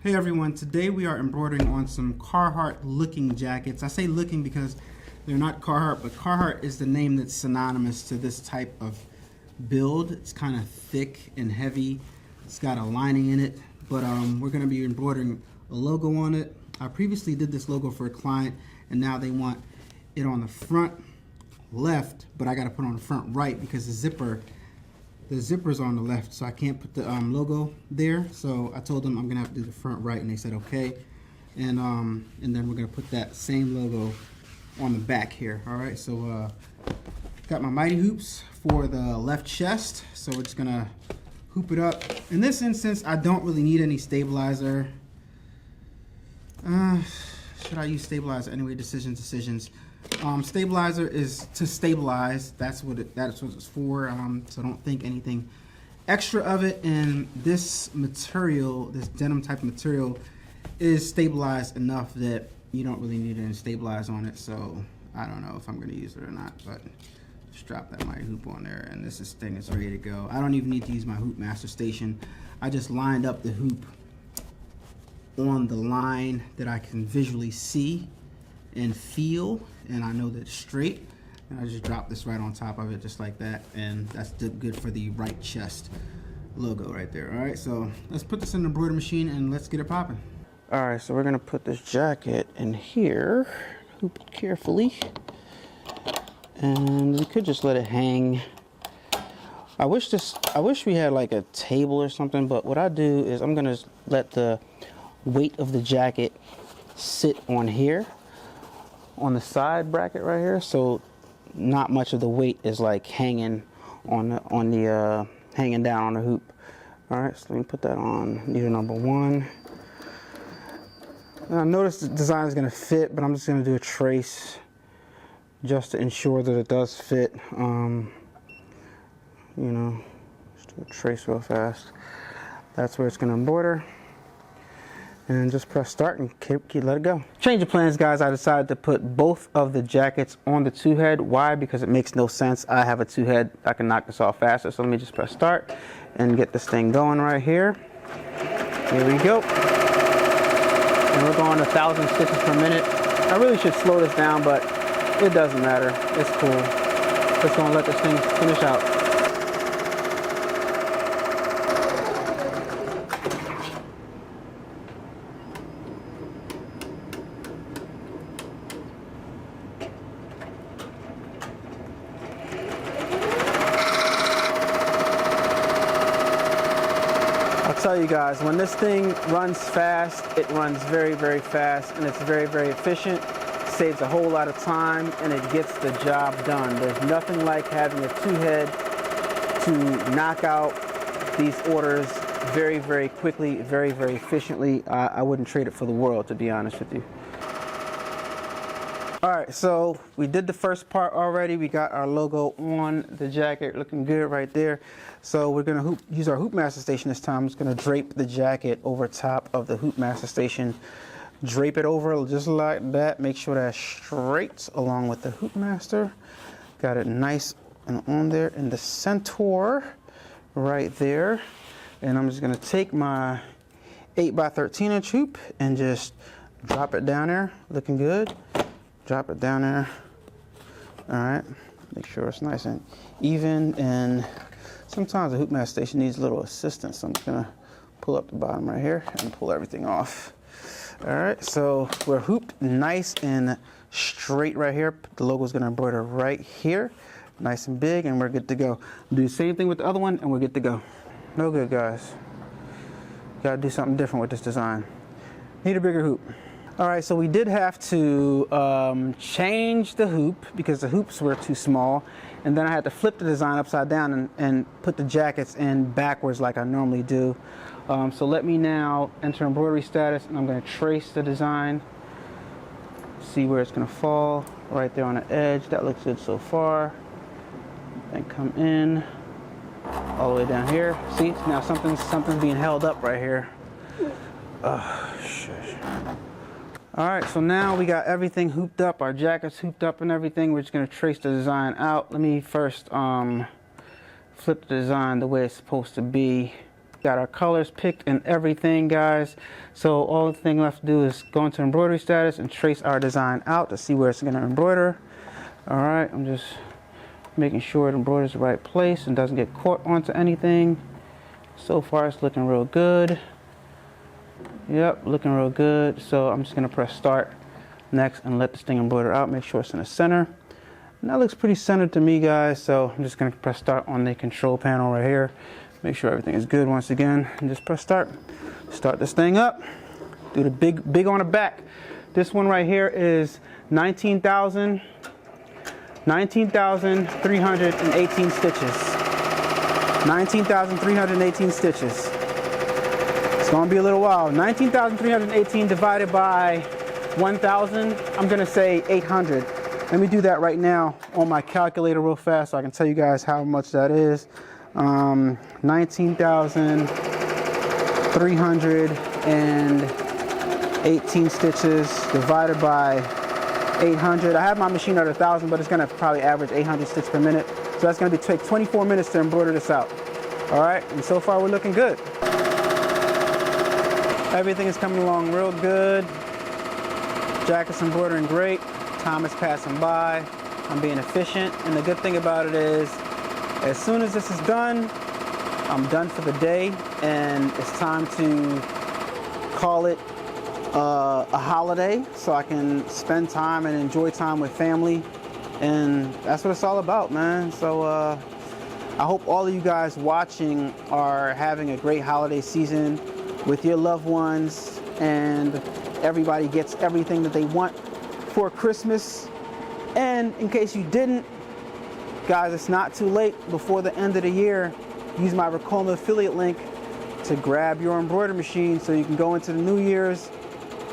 Hey everyone, today we are embroidering on some Carhartt looking jackets. I say looking because they're not Carhartt, but Carhartt is the name that's synonymous to this type of build. It's kind of thick and heavy. It's got a lining in it, but we're going to be embroidering a logo on it. I previously did this logo for a client, and now they want it on the front left, but I got to put it on the front right because the zipper's on the left, so I can't put the logo there. So I told them I'm gonna have to do the front right, and they said okay. And then we're gonna put that same logo on the back here. All right, so got my mighty hoops for the left chest, so we're just gonna hoop it up. In this instance, I don't really need any stabilizer. Should I use stabilizer anyway? Decisions. Stabilizer is to stabilize. That's what it's for. So don't think anything extra of it. And this material, this denim type of material, is stabilized enough that you don't really need any stabilize on it. So I don't know if I'm going to use it or not, but just drop that mighty hoop on there, and this thing is ready to go. I don't even need to use my hoop master station. I just lined up the hoop on the line that I can visually see and feel, and I know that it's straight, and I just drop this right on top of it just like that, and that's good for the right chest logo right there. All right, so let's put this in the embroidery machine and let's get it popping. All right, so we're gonna put this jacket in here, hoop it carefully, and we could just let it hang. I wish we had like a table or something, but what I do is I'm gonna let the weight of the jacket sit on here, on the side bracket right here, so not much of the weight is like hanging hanging down on the hoop. All right, so let me put that on needle number 1. Now notice the design is going to fit, but I'm just going to do a trace just to ensure that it does fit. You know, just do a trace real fast. That's where it's going to embroider. And just press start and let it go. Change of plans, guys. I decided to put both of the jackets on the 2-head. Why? Because it makes no sense. I have a 2-head. I can knock this off faster. So let me just press start and get this thing going right here. Here we go. And we're going 1,000 stitches per minute. I really should slow this down, but it doesn't matter. It's cool. Just gonna let this thing finish out. I'll tell you guys, when this thing runs fast, it runs very, very fast, and it's very, very efficient. Saves a whole lot of time, and it gets the job done. There's nothing like having a 2-head to knock out these orders very, very quickly, very, very efficiently. I wouldn't trade it for the world, to be honest with you. All right, so we did the first part already. We got our logo on the jacket, looking good right there. So we're gonna use our hoop master station this time. I'm just gonna drape the jacket over top of the hoop master station. Drape it over just like that. Make sure that's straight along with the hoop master. Got it nice and on there in the center right there. And I'm just gonna take my 8x13 inch hoop and just drop it down there, looking good. Drop it down there. All right, make sure it's nice and even, and sometimes the hoop master station needs a little assistance. So I'm just gonna pull up the bottom right here and pull everything off. All right, so we're hooped nice and straight right here. The logo's gonna embroider right here, nice and big, and we're good to go. Do the same thing with the other one, and we're good to go. No good, guys. Gotta do something different with this design. Need a bigger hoop. All right, so we did have to change the hoop because the hoops were too small, and then I had to flip the design upside down and put the jackets in backwards like I normally do. So let me now enter embroidery status, and I'm going to trace the design, see where it's going to fall, right there on the edge. That looks good so far. And come in all the way down here. See, now something's being held up right here. Oh, shit. All right, so now we got everything hooped up, our jackets hooped up and everything. We're just gonna trace the design out. Let me first flip the design the way it's supposed to be. got our colors picked and everything, guys. So all the thing left to do is go into embroidery status and trace our design out to see where it's gonna embroider. All right, I'm just making sure it embroiders the right place and doesn't get caught onto anything. So far it's looking real good. Yep, looking real good. So I'm just gonna press start next and let this thing embroider out. Make sure it's in the center. And that looks pretty centered to me, guys. So I'm just gonna press start on the control panel right here. Make sure everything is good once again, and just press start. Start this thing up. Do the big on the back. This one right here is 19,318 stitches. 19,318 stitches. It's gonna be a little while. 19,318 divided by 1,000, I'm gonna say 800. Let me do that right now on my calculator real fast so I can tell you guys how much that is. 19,318 stitches divided by 800. I have my machine at 1,000, but it's gonna probably average 800 stitches per minute. So that's gonna take 24 minutes to embroider this out. All right, and so far we're looking good. Everything is coming along real good. Jacket's embroidering great. Time is passing by. I'm being efficient, and the good thing about it is, as soon as this is done, I'm done for the day, and it's time to call it a holiday so I can spend time and enjoy time with family, and that's what it's all about, man. So I hope all of you guys watching are having a great holiday season with your loved ones, and everybody gets everything that they want for Christmas. And in case you didn't, guys, it's not too late. Before the end of the year, use my Ricoma affiliate link to grab your embroidery machine so you can go into the New Year's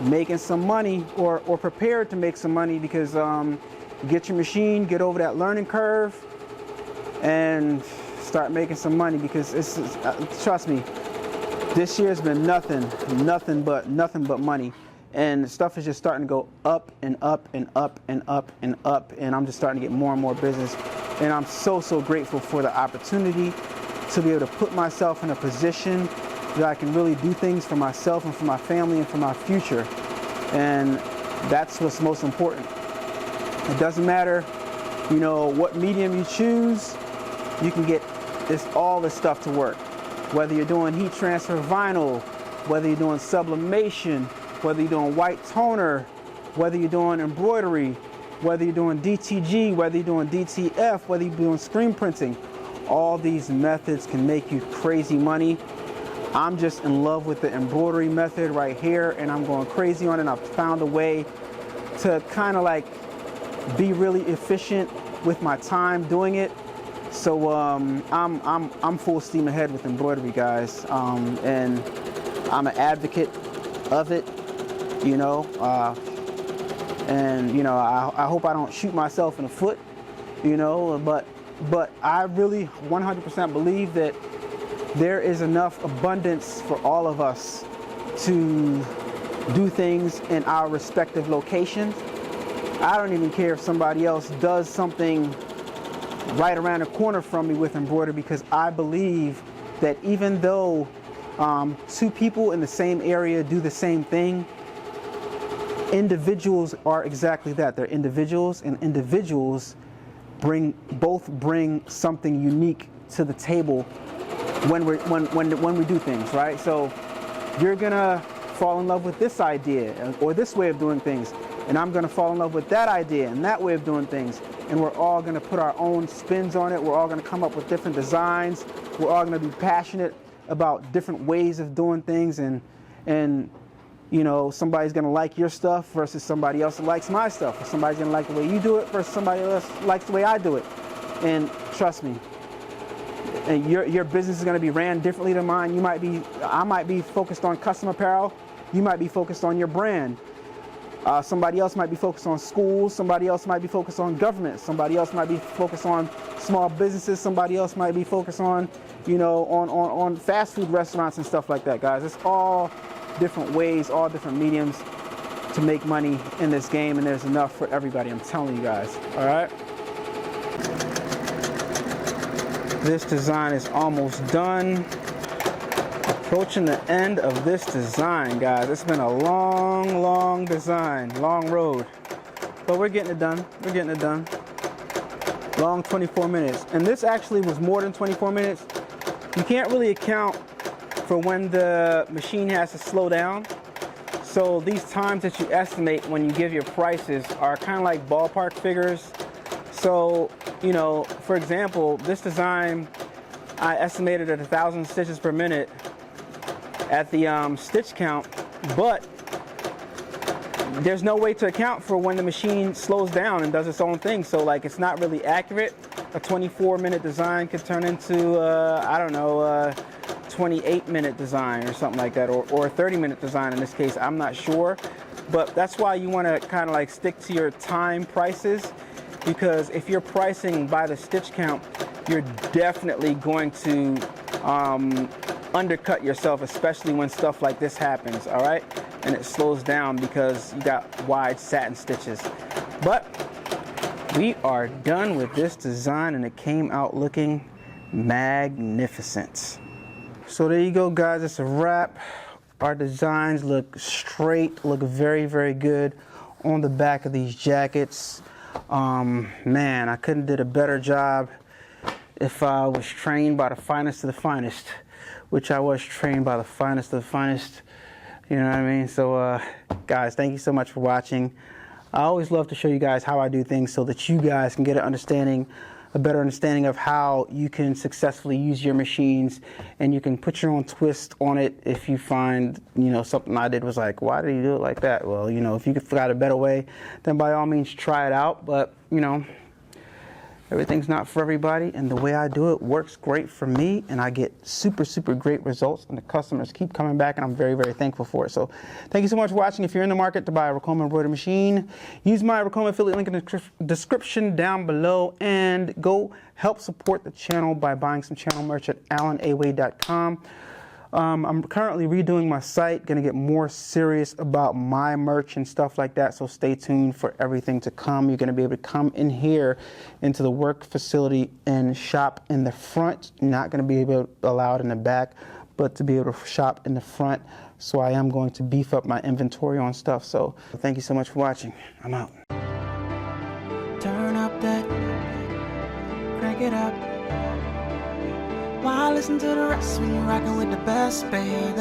making some money, or prepared to make some money, because get your machine, get over that learning curve, and start making some money, because it's trust me, this year's been nothing but money. And stuff is just starting to go up and up and up and up and up, and I'm just starting to get more and more business. And I'm so grateful for the opportunity to be able to put myself in a position that I can really do things for myself and for my family and for my future. And that's what's most important. It doesn't matter, you know, what medium you choose, you can get all this stuff to work. Whether you're doing heat transfer vinyl, whether you're doing sublimation, whether you're doing white toner, whether you're doing embroidery, whether you're doing DTG, whether you're doing DTF, whether you're doing screen printing, all these methods can make you crazy money. I'm just in love with the embroidery method right here, and I'm going crazy on it. I've found a way to kind of like be really efficient with my time doing it. So I'm full steam ahead with embroidery, guys, and I'm an advocate of it, you know, and you know, I hope I don't shoot myself in the foot, you know, but I really 100% believe that there is enough abundance for all of us to do things in our respective locations. I don't even care if somebody else does something right around the corner from me with embroidery, because I believe that even though two people in the same area do the same thing, individuals are exactly that. They're individuals, and individuals both bring something unique to the table when we do things, right? So you're gonna fall in love with this idea or this way of doing things, and I'm gonna fall in love with that idea and that way of doing things, and we're all gonna put our own spins on it. We're all gonna come up with different designs. We're all gonna be passionate about different ways of doing things, and you know, somebody's gonna like your stuff versus somebody else that likes my stuff, or somebody's gonna like the way you do it versus somebody else likes the way I do it. And trust me, and your business is going to be ran differently than mine. I might be focused on custom apparel. You might be focused on your brand. Somebody else might be focused on schools. Somebody else might be focused on government. Somebody else might be focused on small businesses. Somebody else might be focused on, you know, on fast food restaurants and stuff like that, guys. It's all different ways, all different mediums to make money in this game, and there's enough for everybody. I'm telling you guys. All right. This design is almost done. Approaching the end of this design, guys. It's been a long design, long road. But we're getting it done. We're getting it done. Long 24 minutes. And this actually was more than 24 minutes. You can't really account for when the machine has to slow down. So these times that you estimate when you give your prices are kind of like ballpark figures. So, you know, for example, this design, I estimated at 1,000 stitches per minute at the stitch count, but there's no way to account for when the machine slows down and does its own thing. So like, it's not really accurate. A 24-minute design could turn into, I don't know, 28-minute design or something like that, or a 30-minute design in this case. I'm not sure, but that's why you want to kind of like stick to your time prices, because if you're pricing by the stitch count, you're definitely going to undercut yourself, especially when stuff like this happens, all right? And it slows down because you got wide satin stitches. But we are done with this design and it came out looking magnificent. So there you go, guys, it's a wrap. Our designs look straight, look very good on the back of these jackets. Man, I couldn't did a better job if I was trained by the finest of the finest, which I was trained by the finest of the finest. You know what I mean? So, guys, thank you so much for watching. I always love to show you guys how I do things so that you guys can get an understanding, a better understanding of how you can successfully use your machines, and you can put your own twist on it if you find, you know, something I did was like, why did he do it like that? Well, you know, if you could figure out a better way, then by all means try it out. But, you know, everything's not for everybody, and the way I do it works great for me, and I get super great results, and the customers keep coming back, and I'm very thankful for it. So thank you so much for watching. If you're in the market to buy a Ricoma embroidery machine, use my Ricoma affiliate link in the description down below, and go help support the channel by buying some channel merch at allenaway.com. I'm currently redoing my site, going to get more serious about my merch and stuff like that, so stay tuned for everything to come. You're going to be able to come in here into the work facility and shop in the front. You're not going to be able to allow it in the back, but to be able to shop in the front. So I am going to beef up my inventory on stuff. So thank you so much for watching. I'm out. Turn up that, crank it up. Why listen to the rest when you're rocking with the best, baby?